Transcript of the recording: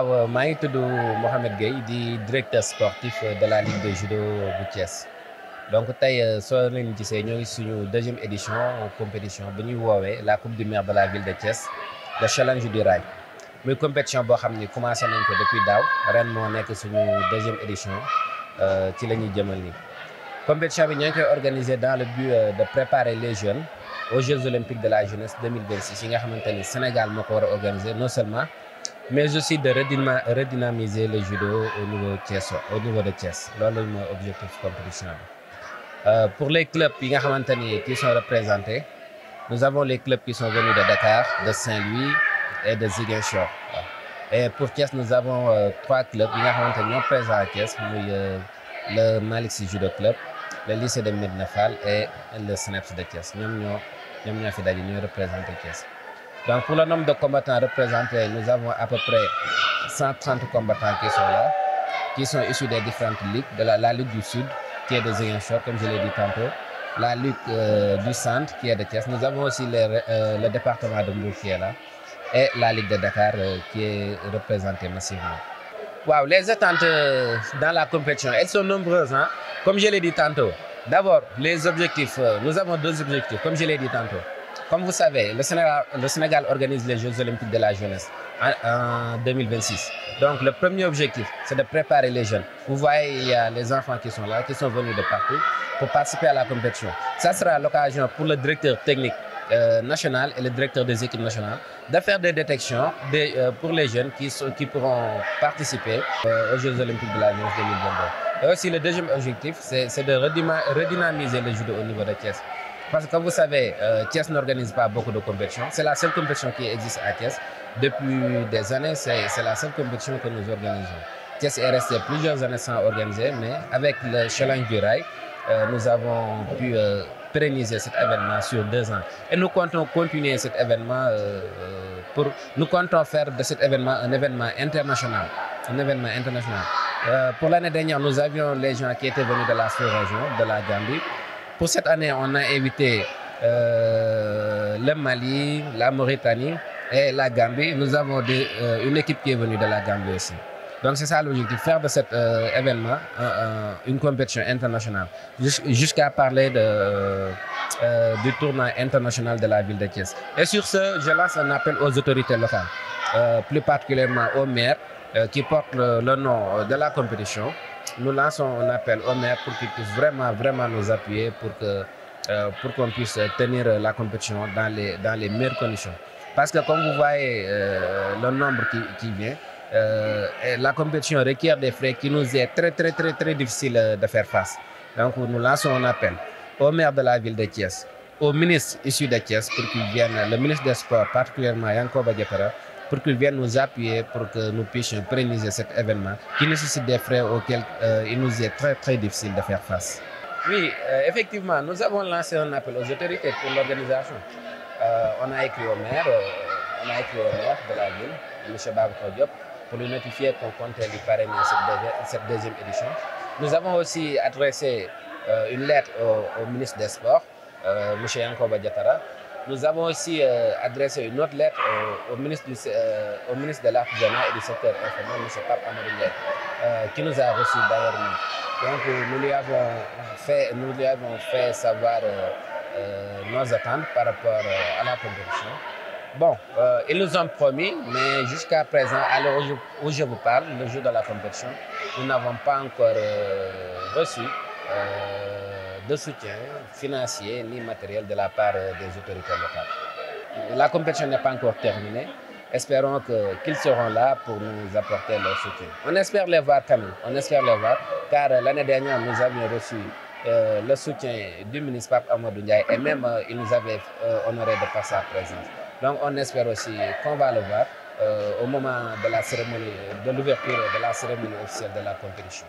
maa ngi tudd Mohamed Gueye di directeur sportif de la Ligue de judo bu Thiès donc tey soo leen gisee ñoo ngi suñu deuxième édition compétition bi ñuy woowee la coupe du maire de la ville de Thiès le challenge du rail muy compétition boo xam ni commencé nañ ko depuis daaw ren moo nekk suñu deuxième édition ci la ñuy jëmal nii. compétition bi ñoo ngi koy organiser dans le but de préparer les jeunes aux Jeux olympiques de la jeunesse 2026 yi nga xamante ni Sénégal moo ko war a organiser non seulement mais aussi de redynamiser le judo au niveau de Thiès loolu mooy objectif compétition bi. Pour les clubs yi nga xamante ni qui sont représentés nous avons les clubs qui sont venus de Dakar, de Saint-Louis et de Ziguinchor. Et pour Thiès nous avons 3 clubs yi nga xamante ni ñoo présent à Thiès muy le Malick Sy Judo Club, le lycée de Médina Fall et le SNEPS de Thiès ñoom ñoo fi daje ñooy représenté Thiès. Donc pour le nombre de combattants représentés, nous avons à peu près 130 combattants qui sont là, qui sont issus des différentes ligues, de la Ligue du Sud, qui est de Ziguinchor, comme je l'ai dit tantôt, la Ligue du Centre, qui est de Thiès. Nous avons aussi le département de Mbour qui est là, et la Ligue de Dakar, qui est représentée massivement. Wow, les attentes dans la compétition, elles sont nombreuses, hein? Comme je l'ai dit tantôt. D'abord, les objectifs, nous avons 2 objectifs, comme je l'ai dit tantôt. Comme vous savez, le Sénégal organise les Jeux olympiques de la jeunesse en 2026. Donc le premier objectif, c'est de préparer les jeunes. Vous voyez, il y a les enfants qui sont là, qui sont venus de partout pour participer à la compétition. Ça sera l'occasion pour le directeur technique national et le directeur des équipes nationales de faire des détections pour les jeunes qui pourront participer aux Jeux olympiques de la jeunesse 2022. Et aussi le deuxième objectif, c'est de redynamiser le judo au niveau de Thiès. Parce que comme vous savez, Thiès n'organise pas beaucoup de compétitions. C'est la seule compétition qui existe à Thiès. Depuis des années, c'est la seule compétition que nous organisons. Thiès est resté plusieurs années sans organiser, mais avec le challenge du rail, nous avons pu pérenniser cet événement sur 2 ans. Et nous comptons continuer cet événement nous comptons faire de cet événement un événement international. Pour l'année dernière, nous avions les gens qui étaient venus de la sous-région, de la Gambie. Pour cette année, on a invité le Mali, la Mauritanie et la Gambie. Nous avons une équipe qui est venue de la Gambie aussi. Donc c'est ça l'objectif, faire de cet événement une compétition internationale, jusqu'à parler du tournoi international de la ville de Thiès. Et sur ce, je lance un appel aux autorités locales, plus particulièrement aux maires qui portent le nom de la compétition. Nous lançons un appel aux maires pour qu'ils puissent vraiment nous appuyer pour qu'on puisse tenir la compétition dans les meilleures conditions. Parce que comme vous voyez le nombre qui vient, la compétition requiert des frais qui nous est très difficile de faire face. Donc nous lançons un appel au maire de la ville de Thiès, au ministre issu de Thiès pour qu'ils viennent, le ministre des Sports, particulièrement Yankoba Diattara, pour qu'ils viennent nous appuyer pour que nous puissions pérenniser cet événement qui nécessite des frais auxquels il nous est très difficile de faire face. Oui, effectivement, nous avons lancé un appel aux autorités pour l'organisation. On a écrit au maire de la ville, M. Babacar Diop, pour lui notifier qu'on comptait lui parrainer cette deuxième édition. Nous avons aussi adressé une lettre au ministre des Sports, M. Yankoba Diattara. Nous avons aussi adressé une autre lettre au ministre de l'Artisanat et du secteur informel, M. Pape Amadou Ndiaye, qui nous a reçus d'ailleurs. Donc nous lui avons fait savoir nos attentes par rapport à la compétition. Bon, ils nous ont promis, mais jusqu'à présent, à l'heure où je vous parle, le jour de la compétition, nous n'avons pas encore reçu de soutien financier ni matériel de la part des autorités locales. La compétition n'est pas encore terminée. Espérons qu'ils seront là pour nous apporter leur soutien. On espère les voir quand même, car l'année dernière, nous avions reçu le soutien du ministre Pape Amadou Ndiaye et même il nous avait honoré de par sa présence. Donc on espère aussi qu'on va le voir au moment de la cérémonie, de l'ouverture de la cérémonie officielle de la compétition.